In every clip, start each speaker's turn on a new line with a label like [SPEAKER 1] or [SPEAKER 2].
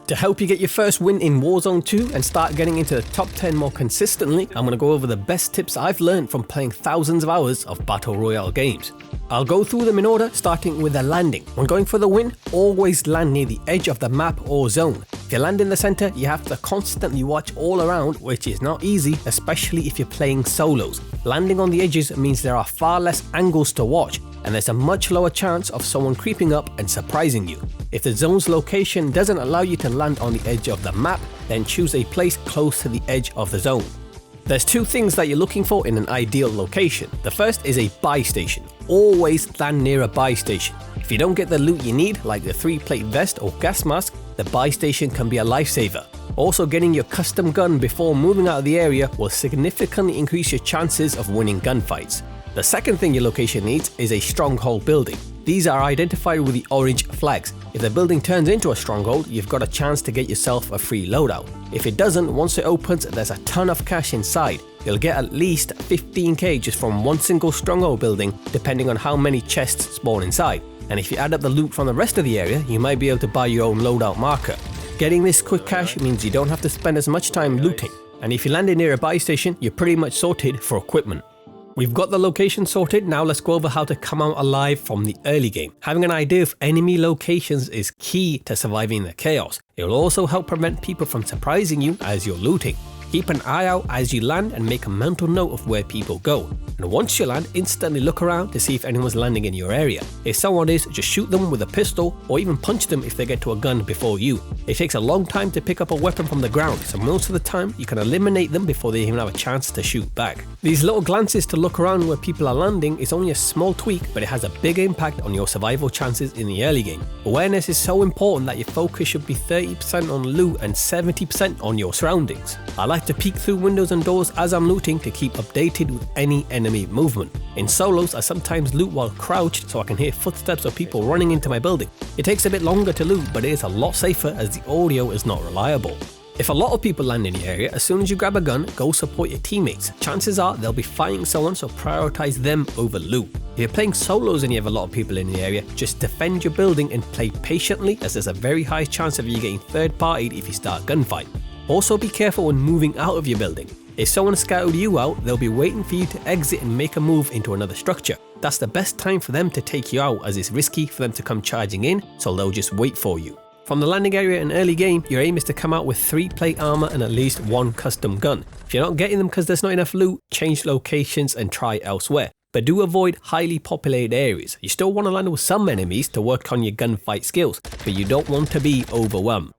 [SPEAKER 1] To help you get your first win in Warzone 2 and start getting into the top 10 more consistently, I'm going to go over the best tips I've learned from playing thousands of hours of Battle Royale games. I'll go through them in order, starting with the landing. When going for the win, always land near the edge of the map or zone. If you land in the center, you have to constantly watch all around, which is not easy, especially if you're playing solos. Landing on the edges means there are far less angles to watch, and there's a much lower chance of someone creeping up and surprising you. If the zone's location doesn't allow you to land on the edge of the map, then choose a place close to the edge of the zone. There's two things that you're looking for in an ideal location. The first is a buy station. Always land near a buy station. If you don't get the loot you need, like the 3-plate vest or gas mask, the buy station can be a lifesaver. Also, getting your custom gun before moving out of the area will significantly increase your chances of winning gunfights. The second thing your location needs is a stronghold building. These are identified with the orange flags. If the building turns into a stronghold, you've got a chance to get yourself a free loadout. If it doesn't, once it opens, there's a ton of cash inside. You'll get at least 15k just from one single stronghold building, depending on how many chests spawn inside. And if you add up the loot from the rest of the area, you might be able to buy your own loadout marker. Getting this quick cash means you don't have to spend as much time looting. And if you landed near a buy station, you're pretty much sorted for equipment. We've got the location sorted, now let's go over how to come out alive from the early game. Having an idea of enemy locations is key to surviving the chaos. It will also help prevent people from surprising you as you're looting. Keep an eye out as you land and make a mental note of where people go. And once you land, instantly look around to see if anyone's landing in your area. If someone is, just shoot them with a pistol or even punch them if they get to a gun before you. It takes a long time to pick up a weapon from the ground, so most of the time you can eliminate them before they even have a chance to shoot back. These little glances to look around where people are landing is only a small tweak, but it has a big impact on your survival chances in the early game. Awareness is so important that your focus should be 30% on loot and 70% on your surroundings. I like to peek through windows and doors as I'm looting to keep updated with any enemy movement. In solos, I sometimes loot while crouched so I can hear footsteps of people running into my building. It takes a bit longer to loot, but it is a lot safer as the audio is not reliable. If a lot of people land in the area, as soon as you grab a gun, go support your teammates. Chances are they'll be fighting someone, so prioritize them over loot. If you're playing solos and you have a lot of people in the area, just defend your building and play patiently, as there's a very high chance of you getting third-partied if you start a gunfight. Also be careful when moving out of your building. If someone scouted you out, they'll be waiting for you to exit and make a move into another structure. That's the best time for them to take you out, as it's risky for them to come charging in, so they'll just wait for you. From the landing area in early game, your aim is to come out with 3-plate armor and at least one custom gun. If you're not getting them because there's not enough loot, change locations and try elsewhere. But do avoid highly populated areas. You still want to land with some enemies to work on your gunfight skills, but you don't want to be overwhelmed.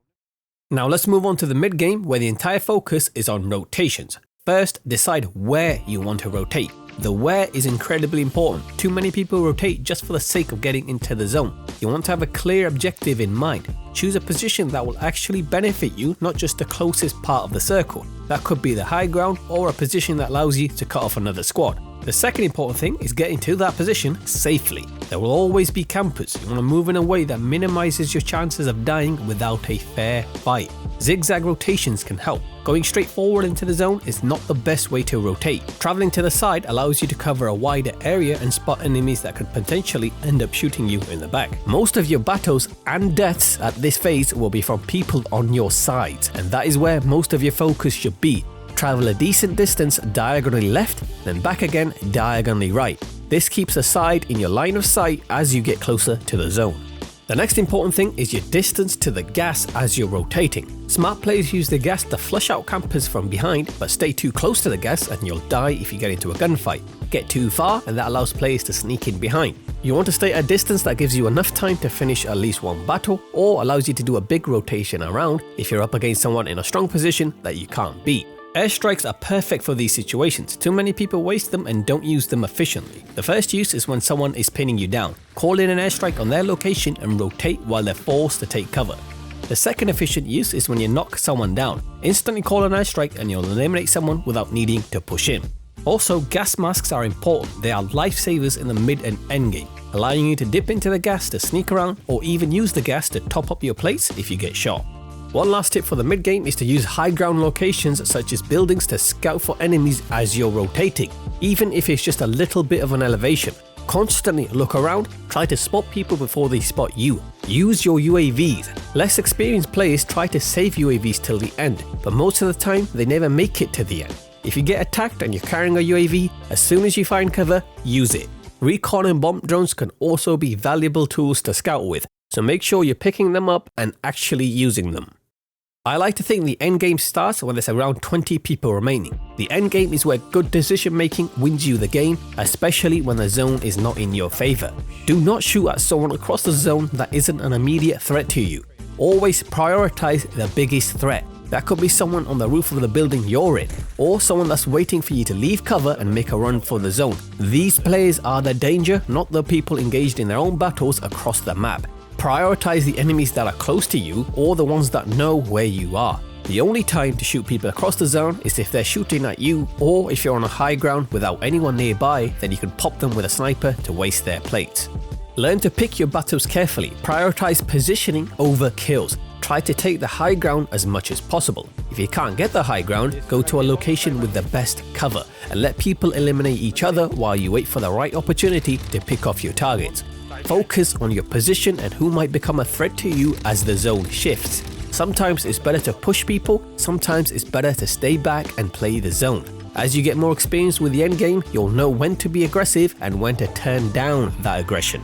[SPEAKER 1] Now let's move on to the mid game, where the entire focus is on rotations. First, decide where you want to rotate. The where is incredibly important. Too many people rotate just for the sake of getting into the zone. You want to have a clear objective in mind. Choose a position that will actually benefit you, not just the closest part of the circle. That could be the high ground or a position that allows you to cut off another squad. The second important thing is getting to that position safely. There will always be campers. You want to move in a way that minimizes your chances of dying without a fair fight. Zigzag rotations can help. Going straight forward into the zone is not the best way to rotate. Traveling to the side allows you to cover a wider area and spot enemies that could potentially end up shooting you in the back. Most of your battles and deaths at this phase will be from people on your sides, and that is where most of your focus should be. Travel a decent distance diagonally left, then back again diagonally right. This keeps a side in your line of sight as you get closer to the zone. The next important thing is your distance to the gas as you're rotating. Smart players use the gas to flush out campers from behind, but stay too close to the gas and you'll die if you get into a gunfight. Get too far and that allows players to sneak in behind. You want to stay at a distance that gives you enough time to finish at least one battle, or allows you to do a big rotation around if you're up against someone in a strong position that you can't beat. Airstrikes are perfect for these situations. Too many people waste them and don't use them efficiently. The first use is when someone is pinning you down. Call in an airstrike on their location and rotate while they're forced to take cover. The second efficient use is when you knock someone down. Instantly call an airstrike and you'll eliminate someone without needing to push in. Also, gas masks are important. They are lifesavers in the mid and end game, allowing you to dip into the gas to sneak around or even use the gas to top up your plates if you get shot. One last tip for the mid game is to use high ground locations such as buildings to scout for enemies as you're rotating, even if it's just a little bit of an elevation. Constantly look around, try to spot people before they spot you. Use your UAVs. Less experienced players try to save UAVs till the end, but most of the time they never make it to the end. If you get attacked and you're carrying a UAV, as soon as you find cover, use it. Recon and bomb drones can also be valuable tools to scout with, so make sure you're picking them up and actually using them. I like to think the endgame starts when there's around 20 people remaining. The endgame is where good decision making wins you the game, especially when the zone is not in your favour. Do not shoot at someone across the zone that isn't an immediate threat to you. Always prioritise the biggest threat. That could be someone on the roof of the building you're in, or someone that's waiting for you to leave cover and make a run for the zone. These players are the danger, not the people engaged in their own battles across the map. Prioritize the enemies that are close to you or the ones that know where you are. The only time to shoot people across the zone is if they're shooting at you, or if you're on a high ground without anyone nearby, then you can pop them with a sniper to waste their plates. Learn to pick your battles carefully. Prioritize positioning over kills. Try to take the high ground as much as possible. If you can't get the high ground, go to a location with the best cover and let people eliminate each other while you wait for the right opportunity to pick off your targets. Focus on your position and who might become a threat to you as the zone shifts. Sometimes it's better to push people, sometimes it's better to stay back and play the zone. As you get more experience with the endgame, you'll know when to be aggressive and when to turn down that aggression.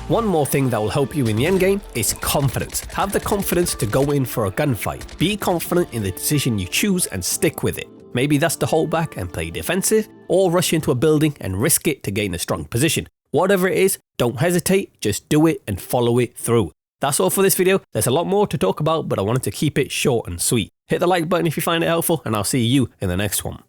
[SPEAKER 1] One more thing that will help you in the endgame is confidence. Have the confidence to go in for a gunfight. Be confident in the decision you choose and stick with it. Maybe that's to hold back and play defensive, or rush into a building and risk it to gain a strong position. Whatever it is, don't hesitate, just do it and follow it through. That's all for this video. There's a lot more to talk about, but I wanted to keep it short and sweet. Hit the like button if you find it helpful, and I'll see you in the next one.